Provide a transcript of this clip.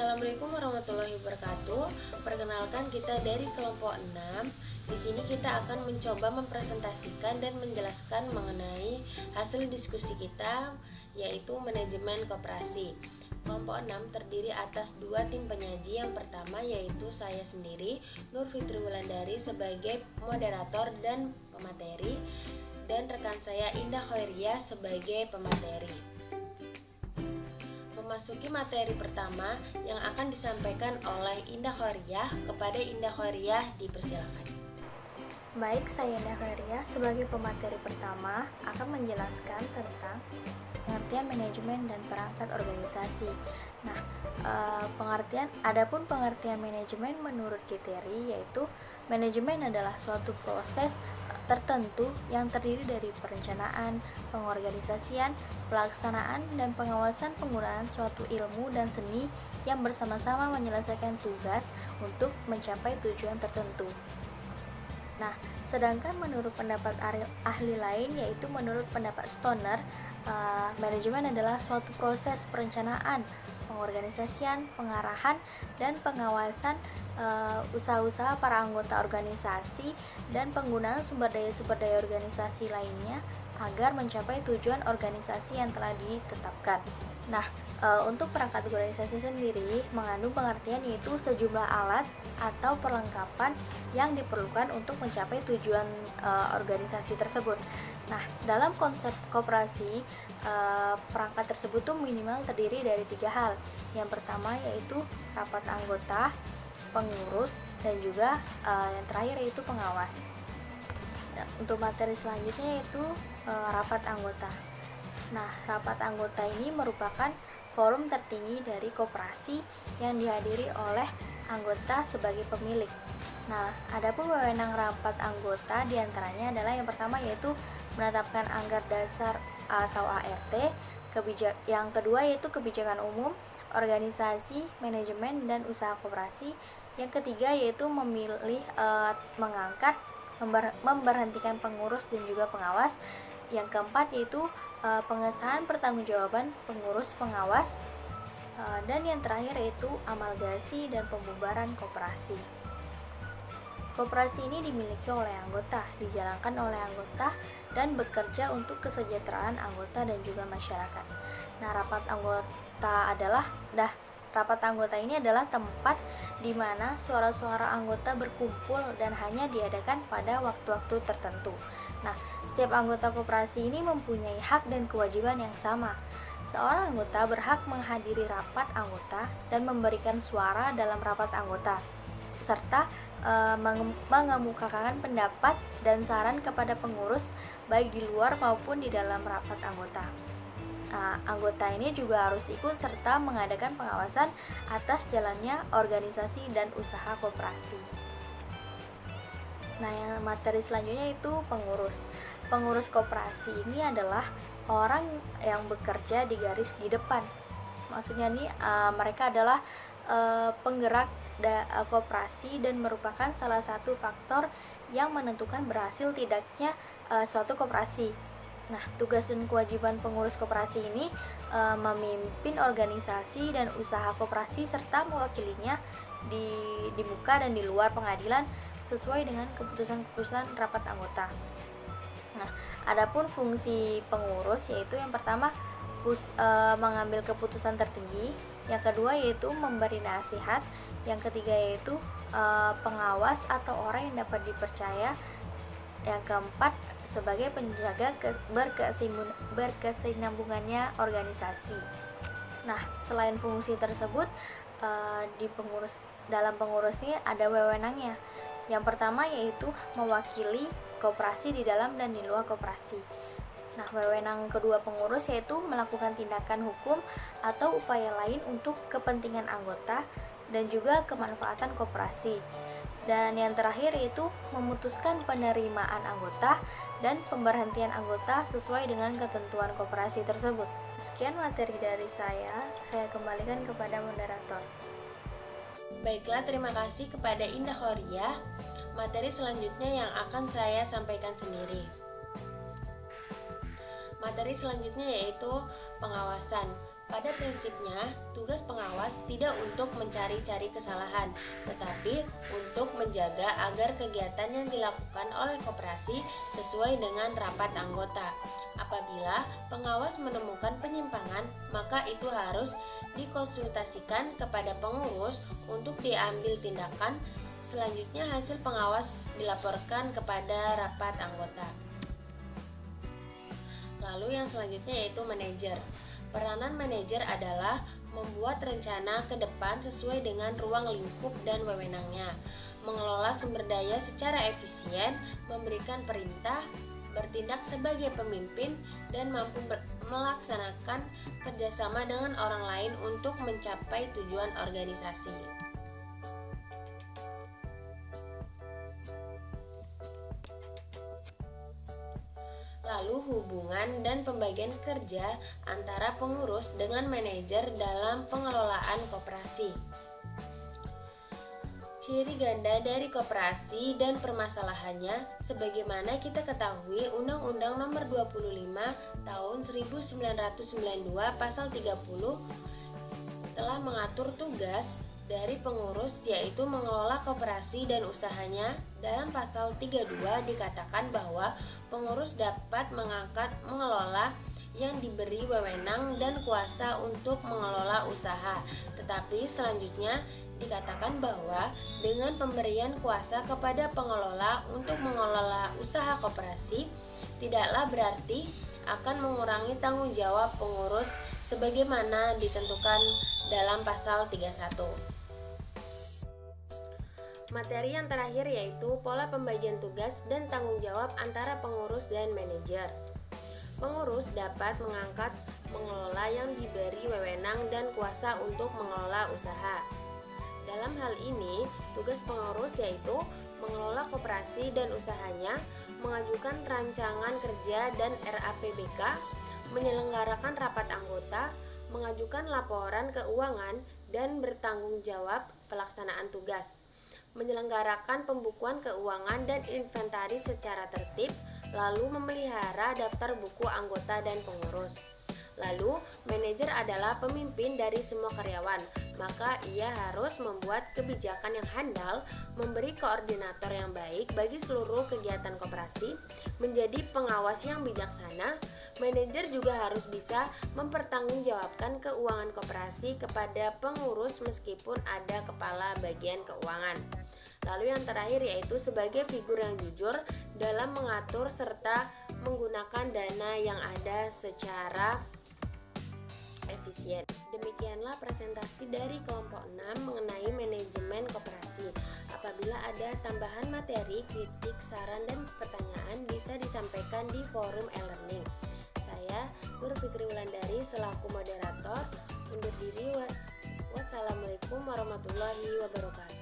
Assalamualaikum warahmatullahi wabarakatuh. Perkenalkan, kita dari kelompok 6. Di sini kita akan mencoba mempresentasikan dan menjelaskan mengenai hasil diskusi kita, yaitu manajemen koperasi. Kelompok 6 terdiri atas 2 tim penyaji. Yang pertama yaitu saya sendiri, Nur Fitri Wulandari, sebagai moderator dan pemateri, dan rekan saya Indah Khairiyah sebagai pemateri. Memasuki materi pertama yang akan disampaikan oleh Indah Khairiyah. Kepada Indah Khairiyah dipersilakan. Baik, saya Indah Khairiyah sebagai pemateri pertama akan menjelaskan tentang pengertian manajemen dan perangkat organisasi. Nah, adapun pengertian manajemen menurut Githeri, yaitu manajemen adalah suatu proses tertentu yang terdiri dari perencanaan, pengorganisasian, pelaksanaan, dan pengawasan penggunaan suatu ilmu dan seni yang bersama-sama menyelesaikan tugas untuk mencapai tujuan tertentu. Nah, sedangkan menurut pendapat ahli lain, yaitu menurut pendapat Stoner, manajemen adalah suatu proses perencanaan, pengorganisasian, pengarahan, dan pengawasan usaha-usaha para anggota organisasi dan penggunaan sumber daya organisasi lainnya agar mencapai tujuan organisasi yang telah ditetapkan. Nah, untuk perangkat organisasi sendiri mengandung pengertian yaitu sejumlah alat atau perlengkapan yang diperlukan untuk mencapai tujuan organisasi tersebut. Nah, dalam konsep koperasi, perangkat tersebut tuh minimal terdiri dari 3 hal. Yang pertama yaitu rapat anggota, pengurus, dan juga yang terakhir yaitu pengawas. Nah, untuk materi selanjutnya yaitu rapat anggota. Nah, rapat anggota ini merupakan forum tertinggi dari koperasi yang dihadiri oleh anggota sebagai pemilik. Nah, adapun wewenang rapat anggota diantaranya adalah yang pertama yaitu menetapkan anggaran dasar atau ART, yang kedua yaitu kebijakan umum, organisasi, manajemen, dan usaha koperasi. Yang ketiga yaitu memilih, mengangkat, memberhentikan pengurus dan juga pengawas. Yang keempat yaitu pengesahan pertanggungjawaban pengurus pengawas, dan yang terakhir yaitu amalgasi dan pembubaran koperasi. Koperasi ini dimiliki oleh anggota, dijalankan oleh anggota, dan bekerja untuk kesejahteraan anggota dan juga masyarakat. Nah, rapat anggota ini adalah tempat di mana suara-suara anggota berkumpul dan hanya diadakan pada waktu-waktu tertentu. Nah, setiap anggota koperasi ini mempunyai hak dan kewajiban yang sama. Seorang anggota berhak menghadiri rapat anggota dan memberikan suara dalam rapat anggota, serta mengemukakan pendapat dan saran kepada pengurus baik di luar maupun di dalam rapat anggota. Nah, anggota ini juga harus ikut serta mengadakan pengawasan atas jalannya organisasi dan usaha koperasi. Nah, yang materi selanjutnya itu pengurus. Pengurus koperasi ini adalah orang yang bekerja di garis di depan. Maksudnya nih, mereka adalah penggerak koperasi dan merupakan salah satu faktor yang menentukan berhasil tidaknya suatu koperasi. Nah, tugas dan kewajiban pengurus koperasi ini memimpin organisasi dan usaha koperasi serta mewakilinya di muka dan di luar pengadilan sesuai dengan keputusan-keputusan rapat anggota. Nah, adapun fungsi pengurus yaitu yang pertama mengambil keputusan tertinggi, yang kedua yaitu memberi nasihat, yang ketiga yaitu pengawas atau orang yang dapat dipercaya, yang keempat sebagai penjaga berkesinambungannya organisasi. Nah, selain fungsi tersebut, dalam pengurus ini ada wewenangnya. Yang pertama yaitu mewakili koperasi di dalam dan di luar koperasi. Nah, wewenang kedua pengurus yaitu melakukan tindakan hukum atau upaya lain untuk kepentingan anggota dan juga kemanfaatan koperasi. Dan yang terakhir yaitu memutuskan penerimaan anggota dan pemberhentian anggota sesuai dengan ketentuan koperasi tersebut. Sekian materi dari saya kembalikan kepada moderator. Baiklah, terima kasih kepada Indah Khairiyah. Materi selanjutnya yang akan saya sampaikan sendiri. Materi selanjutnya yaitu pengawasan. Pada prinsipnya, tugas pengawas tidak untuk mencari-cari kesalahan, tetapi untuk menjaga agar kegiatan yang dilakukan oleh koperasi sesuai dengan rapat anggota. Apabila pengawas menemukan penyimpangan, maka itu harus dikonsultasikan kepada pengurus untuk diambil tindakan. Selanjutnya, hasil pengawas dilaporkan kepada rapat anggota. Lalu yang selanjutnya yaitu manajer. Peranan manajer adalah membuat rencana ke depan sesuai dengan ruang lingkup dan wewenangnya, mengelola sumber daya secara efisien, memberikan perintah, bertindak sebagai pemimpin, dan mampu melaksanakan kerjasama dengan orang lain untuk mencapai tujuan organisasi. Lalu hubungan dan pembagian kerja antara pengurus dengan manajer dalam pengelolaan koperasi. Ciri ganda dari koperasi dan permasalahannya, sebagaimana kita ketahui Undang-Undang Nomor 25 Tahun 1992 Pasal 30 telah mengatur tugas dari pengurus, yaitu mengelola koperasi dan usahanya. Dalam pasal 32 dikatakan bahwa pengurus dapat mengelola yang diberi wewenang dan kuasa untuk mengelola usaha. Tetapi selanjutnya dikatakan bahwa dengan pemberian kuasa kepada pengelola untuk mengelola usaha koperasi tidaklah berarti akan mengurangi tanggung jawab pengurus sebagaimana ditentukan dalam pasal 31. Materi yang terakhir yaitu pola pembagian tugas dan tanggung jawab antara pengurus dan manajer. Pengurus dapat mengangkat mengelola yang diberi wewenang dan kuasa untuk mengelola usaha. Dalam hal ini, tugas pengurus yaitu mengelola koperasi dan usahanya, mengajukan rancangan kerja dan RAPBK, menyelenggarakan rapat anggota, mengajukan laporan keuangan, dan bertanggung jawab pelaksanaan tugas, menyelenggarakan pembukuan keuangan dan inventaris secara tertib, lalu memelihara daftar buku anggota dan pengurus. Lalu, manajer adalah pemimpin dari semua karyawan, maka ia harus membuat kebijakan yang handal, memberi koordinator yang baik bagi seluruh kegiatan koperasi, menjadi pengawas yang bijaksana. Manajer juga harus bisa mempertanggungjawabkan keuangan koperasi kepada pengurus meskipun ada kepala bagian keuangan. Lalu yang terakhir yaitu sebagai figur yang jujur dalam mengatur serta menggunakan dana yang ada secara efisien. Demikianlah presentasi dari kelompok 6 mengenai manajemen koperasi. Apabila ada tambahan materi, kritik, saran, dan pertanyaan bisa disampaikan di forum e-learning. Saya Nur Fitri Wulandari selaku moderator undur diri. Wassalamualaikum warahmatullahi wabarakatuh.